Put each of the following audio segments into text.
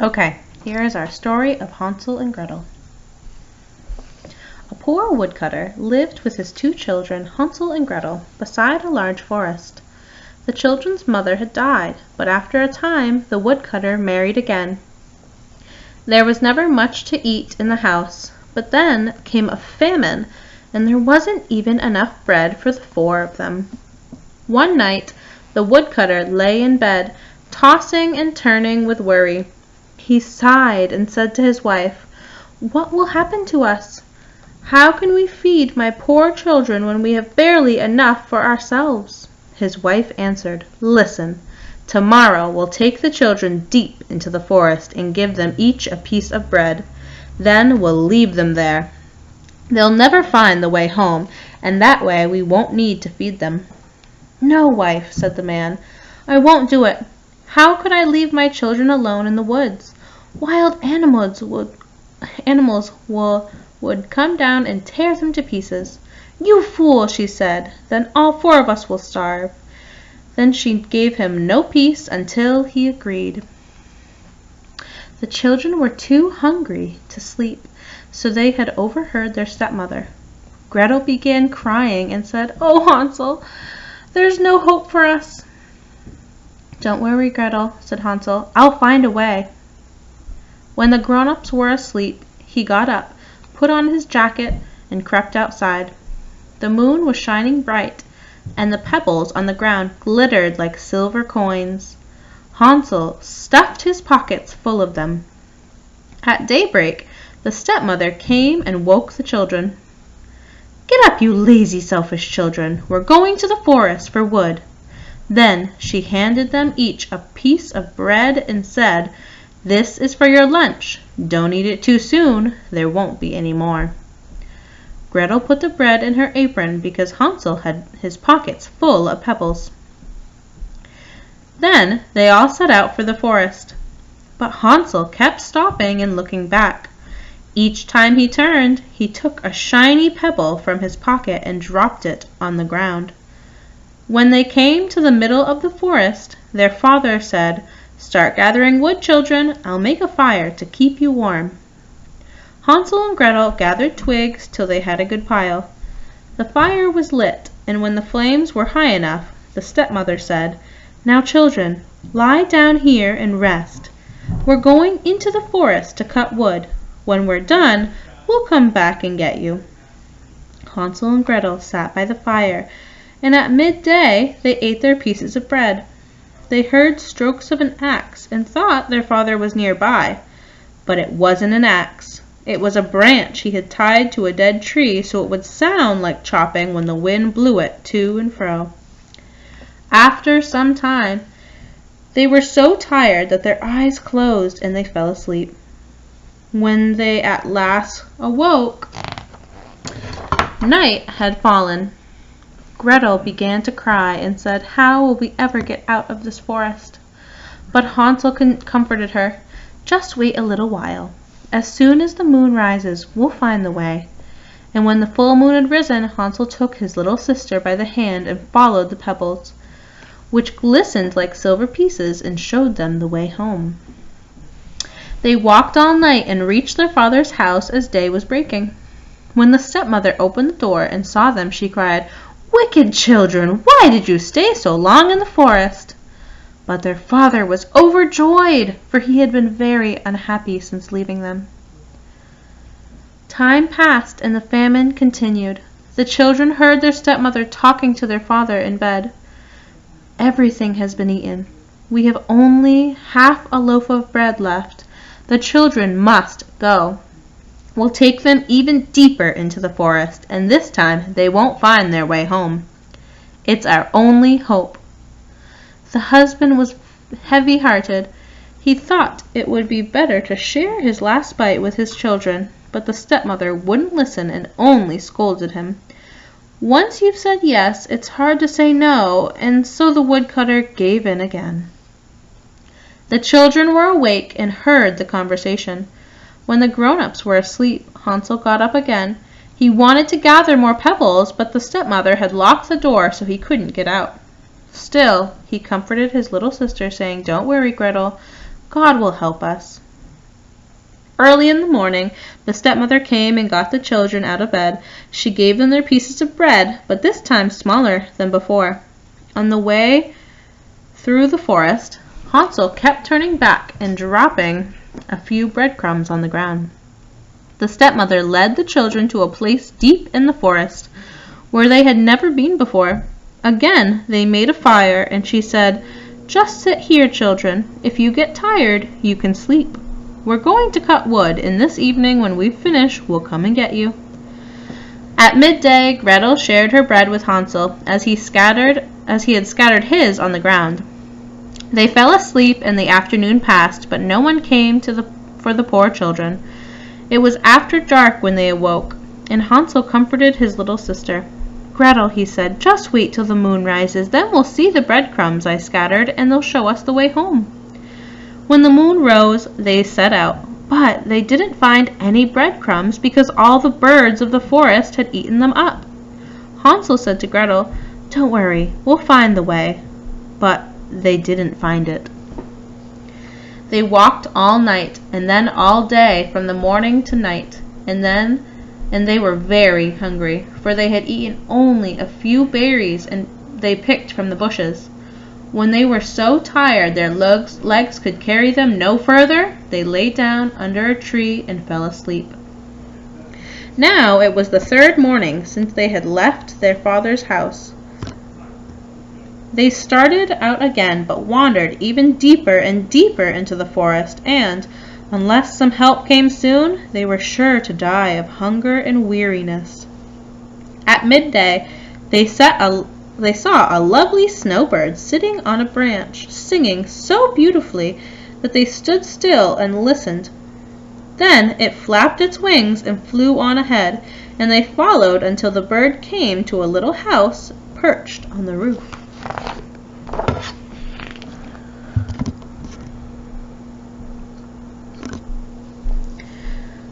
Okay, here is our story of Hansel and Gretel. A poor woodcutter lived with his two children, Hansel and Gretel, beside a large forest. The children's mother had died, but after a time the woodcutter married again. There was never much to eat in the house, but then came a famine, and there wasn't even enough bread for the four of them. One night the woodcutter lay in bed, tossing and turning with worry. He sighed and said to his wife, "What will happen to us? How can we feed my poor children when we have barely enough for ourselves?" His wife answered, "Listen, tomorrow we'll take the children deep into the forest and give them each a piece of bread. Then we'll leave them there. They'll never find the way home, and that way we won't need to feed them." "No, wife," said the man, "I won't do it. How could I leave my children alone in the woods? Wild animals would come down and tear them to pieces." "You fool," she said, "then all four of us will starve." Then she gave him no peace until he agreed. The children were too hungry to sleep, so they had overheard their stepmother. Gretel began crying and said, "Oh, Hansel, there's no hope for us." "Don't worry, Gretel," said Hansel. "I'll find a way." When the grown-ups were asleep, he got up, put on his jacket, and crept outside. The moon was shining bright, and the pebbles on the ground glittered like silver coins. Hansel stuffed his pockets full of them. At daybreak, the stepmother came and woke the children. "Get up, you lazy, selfish children. We're going to the forest for wood." Then she handed them each a piece of bread and said, "This is for your lunch. Don't eat it too soon. There won't be any more." Gretel put the bread in her apron because Hansel had his pockets full of pebbles. Then they all set out for the forest. But Hansel kept stopping and looking back. Each time he turned, he took a shiny pebble from his pocket and dropped it on the ground. When they came to the middle of the forest, their father said, "Start gathering wood, children. I'll make a fire to keep you warm." Hansel and Gretel gathered twigs till they had a good pile. The fire was lit, and when the flames were high enough, the stepmother said, "Now, children, lie down here and rest. We're going into the forest to cut wood. When we're done, we'll come back and get you." Hansel and Gretel sat by the fire, and at midday they ate their pieces of bread. They heard strokes of an axe and thought their father was nearby. But it wasn't an axe. It was a branch he had tied to a dead tree so it would sound like chopping when the wind blew it to and fro. After some time, they were so tired that their eyes closed and they fell asleep. When they at last awoke, night had fallen. Gretel began to cry and said, "How will we ever get out of this forest?" But Hansel comforted her. "Just wait a little while. As soon as the moon rises, we'll find the way." And when the full moon had risen, Hansel took his little sister by the hand and followed the pebbles, which glistened like silver pieces, and showed them the way home. They walked all night and reached their father's house as day was breaking. When the stepmother opened the door and saw them, she cried, "Wicked children, why did you stay so long in the forest?" But their father was overjoyed, for he had been very unhappy since leaving them. Time passed and the famine continued. The children heard their stepmother talking to their father in bed. "Everything has been eaten. We have only half a loaf of bread left. The children must go. We'll take them even deeper into the forest, and this time they won't find their way home. It's our only hope." The husband was heavy-hearted. He thought it would be better to share his last bite with his children, but the stepmother wouldn't listen and only scolded him. "Once you've said yes, it's hard to say no," and so the woodcutter gave in again. The children were awake and heard the conversation. When the grown-ups were asleep, Hansel got up again. He wanted to gather more pebbles, but the stepmother had locked the door so he couldn't get out. Still, he comforted his little sister, saying, "Don't worry, Gretel. God will help us." Early in the morning, the stepmother came and got the children out of bed. She gave them their pieces of bread, but this time smaller than before. On the way through the forest, Hansel kept turning back and dropping a few breadcrumbs on the ground. The stepmother led the children to a place deep in the forest where they had never been before. Again, they made a fire, and she said, "Just sit here, children. If you get tired, you can sleep. We're going to cut wood, and this evening when we've finished, we'll come and get you." At midday, Gretel shared her bread with Hansel, as he had scattered his on the ground. They fell asleep, and the afternoon passed, but no one came for the poor children. It was after dark when they awoke, and Hansel comforted his little sister. "Gretel," he said, "just wait till the moon rises, then we'll see the breadcrumbs I scattered, and they'll show us the way home." When the moon rose, they set out, but they didn't find any breadcrumbs because all the birds of the forest had eaten them up. Hansel said to Gretel, "Don't worry, we'll find the way." But they didn't find it. They walked all night, and then all day, from the morning to night, and they were very hungry, for they had eaten only a few berries and they picked from the bushes. When they were so tired their legs could carry them no further, they lay down under a tree and fell asleep. Now it was the third morning since they had left their father's house. They started out again, but wandered even deeper and deeper into the forest, and, unless some help came soon, they were sure to die of hunger and weariness. At midday, they saw a lovely snowbird sitting on a branch, singing so beautifully that they stood still and listened. Then it flapped its wings and flew on ahead, and they followed until the bird came to a little house perched on the roof.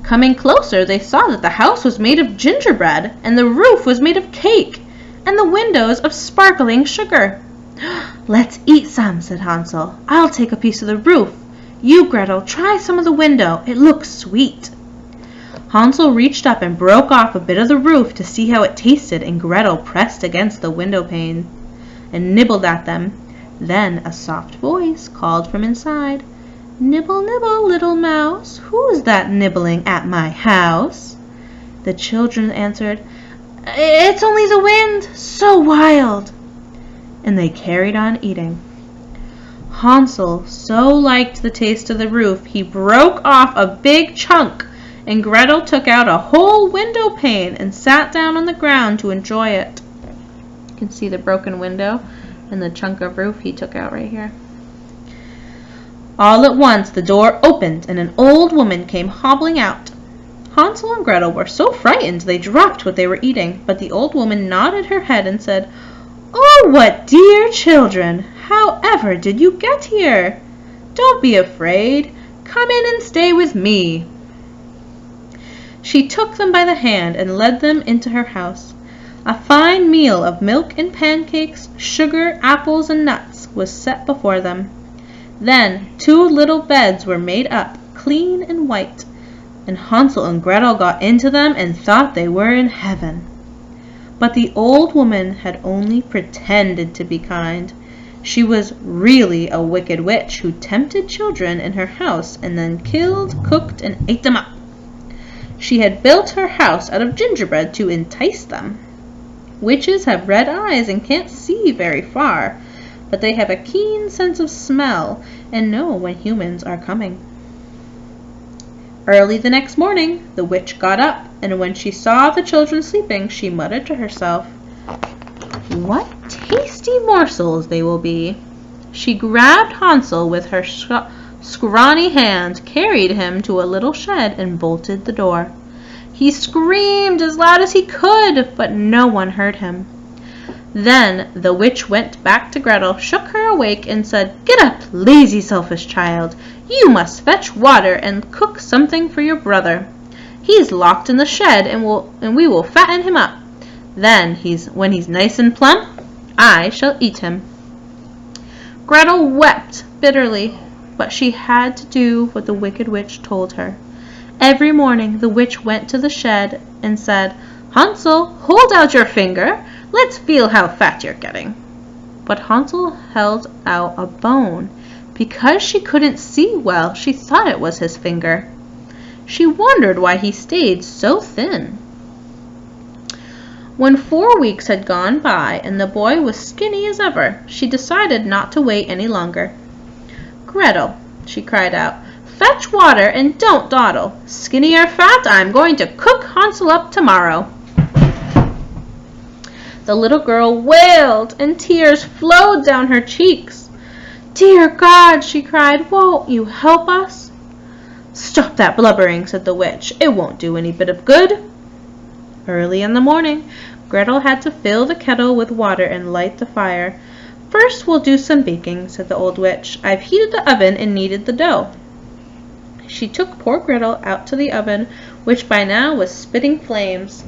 Coming closer, they saw that the house was made of gingerbread, and the roof was made of cake, and the windows of sparkling sugar. "Let's eat some," said Hansel. "I'll take a piece of the roof. You, Gretel, try some of the window. It looks sweet." Hansel reached up and broke off a bit of the roof to see how it tasted, and Gretel pressed against the window pane and nibbled at them. Then a soft voice called from inside, "Nibble, nibble, little mouse, who's that nibbling at my house?" The children answered, "It's only the wind, so wild." And they carried on eating. Hansel so liked the taste of the roof, he broke off a big chunk, and Gretel took out a whole window pane and sat down on the ground to enjoy it. You can see the broken window and the chunk of roof he took out right here. All at once the door opened and an old woman came hobbling out. Hansel and Gretel were so frightened they dropped what they were eating, but the old woman nodded her head and said, "Oh, what dear children! How ever did you get here? Don't be afraid. Come in and stay with me." She took them by the hand and led them into her house. A fine meal of milk and pancakes, sugar, apples, and nuts was set before them. Then 2 little beds were made up, clean and white, and Hansel and Gretel got into them and thought they were in heaven. But the old woman had only pretended to be kind. She was really a wicked witch who tempted children in her house and then killed, cooked, and ate them up. She had built her house out of gingerbread to entice them. Witches have red eyes and can't see very far, but they have a keen sense of smell and know when humans are coming. Early the next morning, the witch got up, and when she saw the children sleeping, she muttered to herself, "What tasty morsels they will be." She grabbed Hansel with her scrawny hand, carried him to a little shed, and bolted the door. He screamed as loud as he could, but no one heard him. Then the witch went back to Gretel, shook her awake, and said, "Get up, lazy, selfish child. You must fetch water and cook something for your brother. He's locked in the shed, and we will fatten him up. Then, when he's nice and plump, I shall eat him." Gretel wept bitterly, but she had to do what the wicked witch told her. Every morning the witch went to the shed and said, "Hansel, hold out your finger. Let's feel how fat you're getting." But Hansel held out a bone. Because she couldn't see well, she thought it was his finger. She wondered why he stayed so thin. When 4 weeks had gone by and the boy was skinny as ever, she decided not to wait any longer. "Gretel," she cried out, "fetch water and don't dawdle. Skinny or fat, I'm going to cook Hansel up tomorrow." The little girl wailed and tears flowed down her cheeks. "Dear God," she cried, "won't you help us?" "Stop that blubbering," said the witch. "It won't do any bit of good." Early in the morning, Gretel had to fill the kettle with water and light the fire. "First we'll do some baking," said the old witch. "I've heated the oven and kneaded the dough." She took poor Gretel out to the oven, which by now was spitting flames.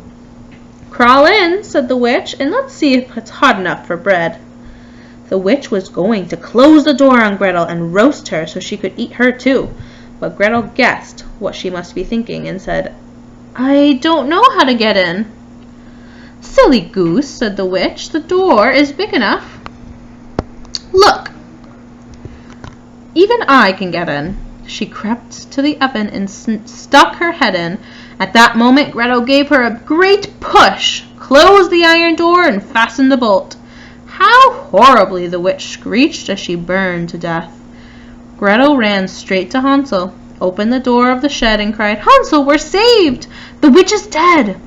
"Crawl in," said the witch, "and let's see if it's hot enough for bread." The witch was going to close the door on Gretel and roast her so she could eat her too, but Gretel guessed what she must be thinking and said, "I don't know how to get in." "Silly goose," said the witch, "the door is big enough. Look, even I can get in." She crept to the oven and stuck her head in. At that moment Gretel gave her a great push, closed the iron door, and fastened the bolt. How horribly the witch screeched as she burned to death. Gretel ran straight to Hansel, opened the door of the shed, and cried, "Hansel, we're saved! The witch is dead!"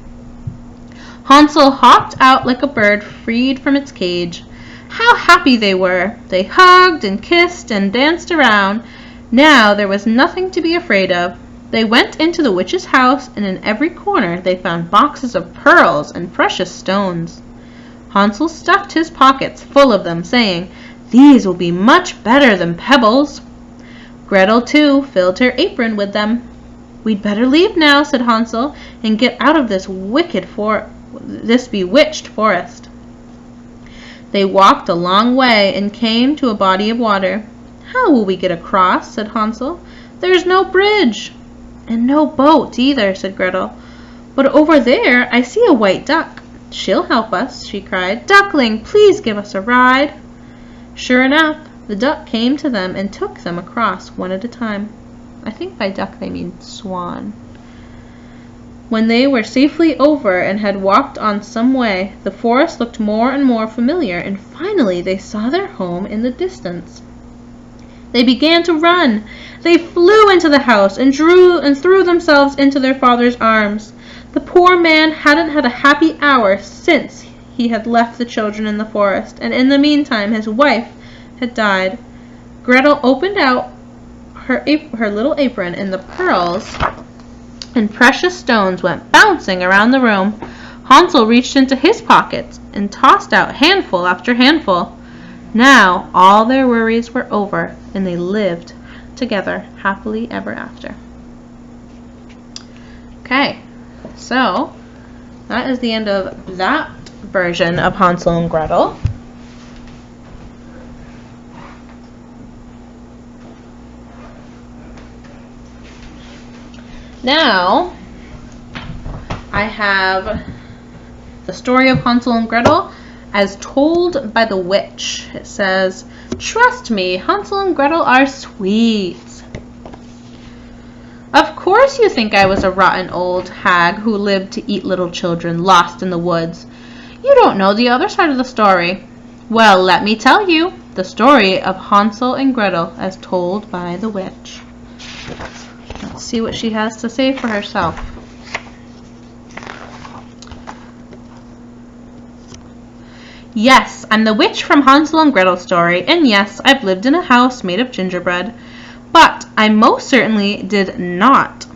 Hansel hopped out like a bird freed from its cage. How happy they were! They hugged and kissed and danced around. Now there was nothing to be afraid of. They went into the witch's house, and in every corner they found boxes of pearls and precious stones. Hansel stuffed his pockets full of them, saying, "These will be much better than pebbles." Gretel, too, filled her apron with them. "We'd better leave now," said Hansel, "and get out of this bewitched forest." They walked a long way and came to a body of water. "How will we get across?" said Hansel. "There's no bridge." "And no boat either," said Gretel. "But over there I see a white duck. She'll help us," she cried. "Duckling, please give us a ride." Sure enough, the duck came to them and took them across one at a time. I think by duck they mean swan. When they were safely over and had walked on some way, the forest looked more and more familiar, and finally they saw their home in the distance. They began to run. They flew into the house and threw themselves into their father's arms. The poor man hadn't had a happy hour since he had left the children in the forest, and in the meantime his wife had died. Gretel opened out her little apron, and the pearls and precious stones went bouncing around the room. Hansel reached into his pockets and tossed out handful after handful. Now all their worries were over, and they lived together happily ever after. Okay, so that is the end of that version of Hansel and Gretel. Now I have the story of Hansel and Gretel as told by the witch. It says, "Trust me, Hansel and Gretel are sweet. Of course you think I was a rotten old hag who lived to eat little children lost in the woods. You don't know the other side of the story. Well, let me tell you the story of Hansel and Gretel as told by the witch." Let's see what she has to say for herself. "Yes, I'm the witch from Hansel and Gretel's story, and yes, I've lived in a house made of gingerbread. But I most certainly did not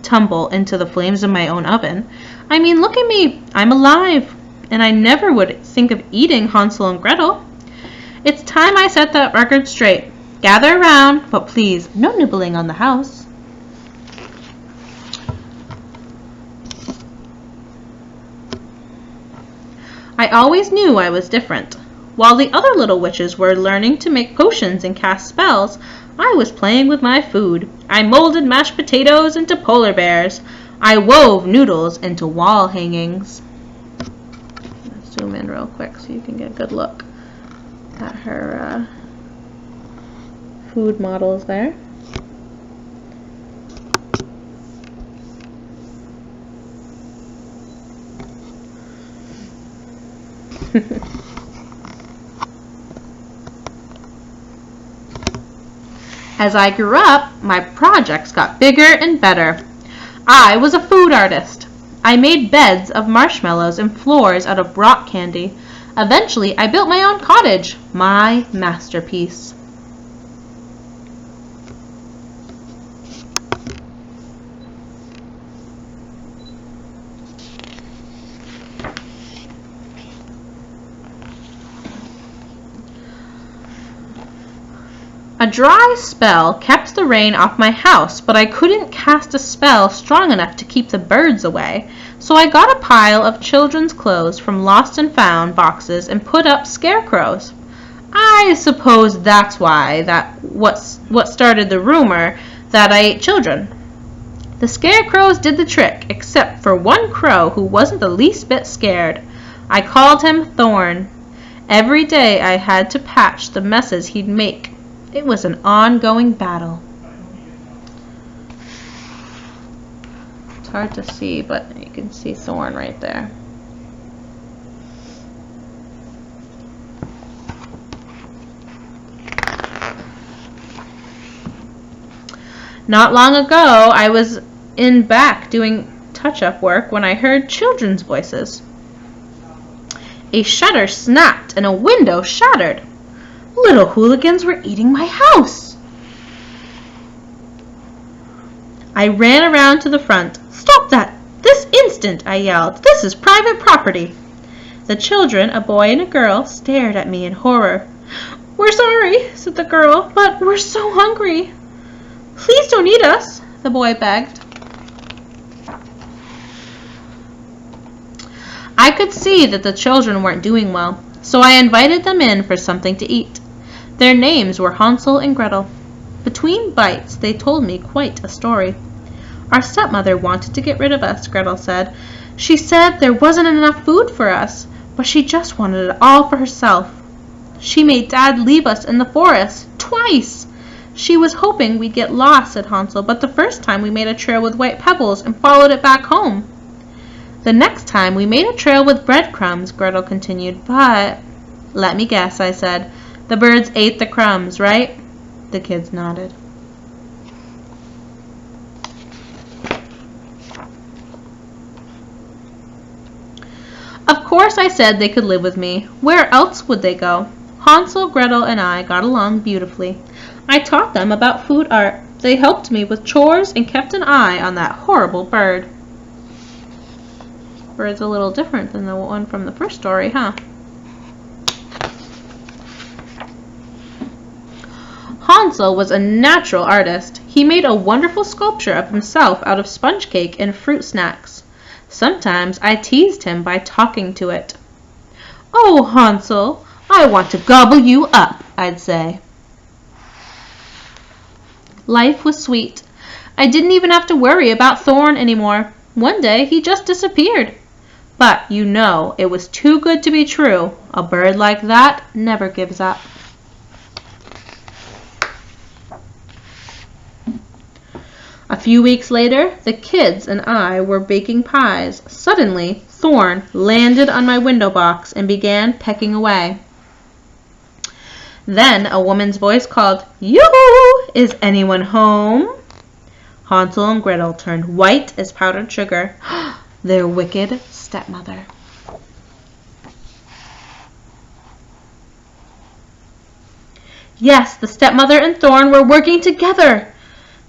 tumble into the flames of my own oven. I mean, look at me, I'm alive, and I never would think of eating Hansel and Gretel. It's time I set that record straight. Gather around, but please, no nibbling on the house." I always knew I was different. While the other little witches were learning to make potions and cast spells, I was playing with my food. I molded mashed potatoes into polar bears. I wove noodles into wall hangings. Let's zoom in real quick so you can get a good look at her food models there. As I grew up, my projects got bigger and better. I was a food artist. I made beds of marshmallows and floors out of rock candy. Eventually, I built my own cottage, my masterpiece. A dry spell kept the rain off my house, but I couldn't cast a spell strong enough to keep the birds away, so I got a pile of children's clothes from lost and found boxes and put up scarecrows. I suppose that's what started the rumor that I ate children. The scarecrows did the trick, except for one crow who wasn't the least bit scared. I called him Thorn. Every day I had to patch the messes he'd make. It was an ongoing battle. It's hard to see, but you can see Thorn right there. Not long ago, I was in back doing touch-up work when I heard children's voices. A shutter snapped and a window shattered. Little hooligans were eating my house. I ran around to the front. Stop that! This instant, I yelled. This is private property. The children, a boy and a girl, stared at me in horror. We're sorry, said the girl, but we're so hungry. Please don't eat us, the boy begged. I could see that the children weren't doing well, so I invited them in for something to eat. Their names were Hansel and Gretel. Between bites, they told me quite a story. Our stepmother wanted to get rid of us, Gretel said. She said there wasn't enough food for us, but she just wanted it all for herself. She made Dad leave us in the forest, twice. She was hoping we'd get lost, said Hansel, but the first time we made a trail with white pebbles and followed it back home. The next time we made a trail with breadcrumbs, Gretel continued, but... Let me guess, I said. The birds ate the crumbs, right? The kids nodded. Of course I said they could live with me. Where else would they go? Hansel, Gretel, and I got along beautifully. I taught them about food art. They helped me with chores and kept an eye on that horrible bird. Bird's a little different than the one from the first story, huh? Hansel was a natural artist. He made a wonderful sculpture of himself out of sponge cake and fruit snacks. Sometimes I teased him by talking to it. Oh, Hansel, I want to gobble you up, I'd say. Life was sweet. I didn't even have to worry about Thorn anymore. One day he just disappeared. But you know, it was too good to be true. A bird like that never gives up. A few weeks later, the kids and I were baking pies. Suddenly, Thorn landed on my window box and began pecking away. Then a woman's voice called, Yoo-hoo! Is anyone home? Hansel and Gretel turned white as powdered sugar. Their wicked stepmother. Yes, the stepmother and Thorn were working together.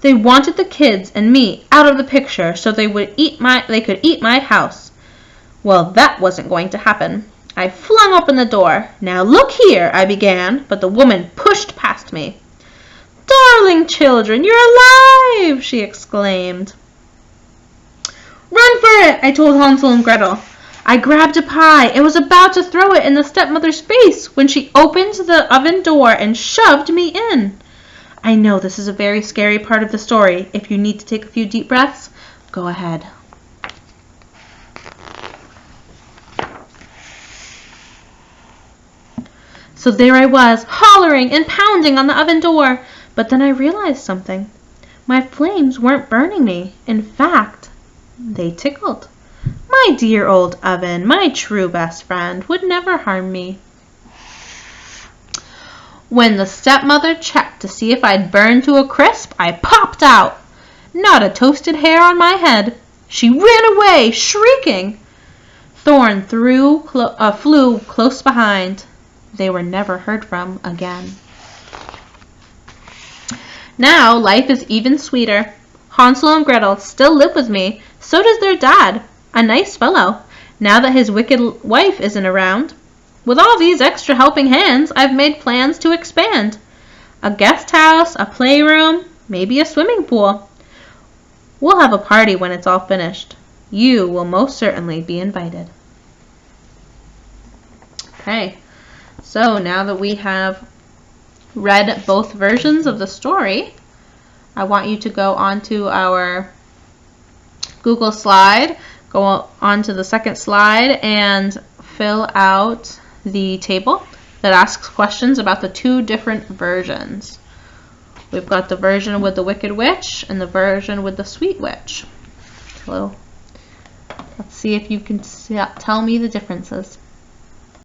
They wanted the kids and me out of the picture so they could eat my house. Well, that wasn't going to happen. I flung open the door. Now look here, I began, but the woman pushed past me. Darling children, you're alive, she exclaimed. Run for it, I told Hansel and Gretel. I grabbed a pie and was about to throw it in the stepmother's face when she opened the oven door and shoved me in. I know this is a very scary part of the story. If you need to take a few deep breaths, go ahead. So there I was, hollering and pounding on the oven door. But then I realized something. My flames weren't burning me. In fact, they tickled. My dear old oven, my true best friend, would never harm me. When the stepmother checked to see if I'd burned to a crisp, I popped out. Not a toasted hair on my head. She ran away, shrieking. Thorn flew close behind. They were never heard from again. Now life is even sweeter. Hansel and Gretel still live with me. So does their dad, a nice fellow, now that his wicked wife isn't around. With all these extra helping hands, I've made plans to expand. A guest house, a playroom, maybe a swimming pool. We'll have a party when it's all finished. You will most certainly be invited. Okay, so now that we have read both versions of the story, I want you to go onto our Google slide, go on to the second slide, and fill out the table that asks questions about the two different versions. We've got the version with the Wicked Witch and the version with the Sweet Witch. So let's see if you can tell me the differences.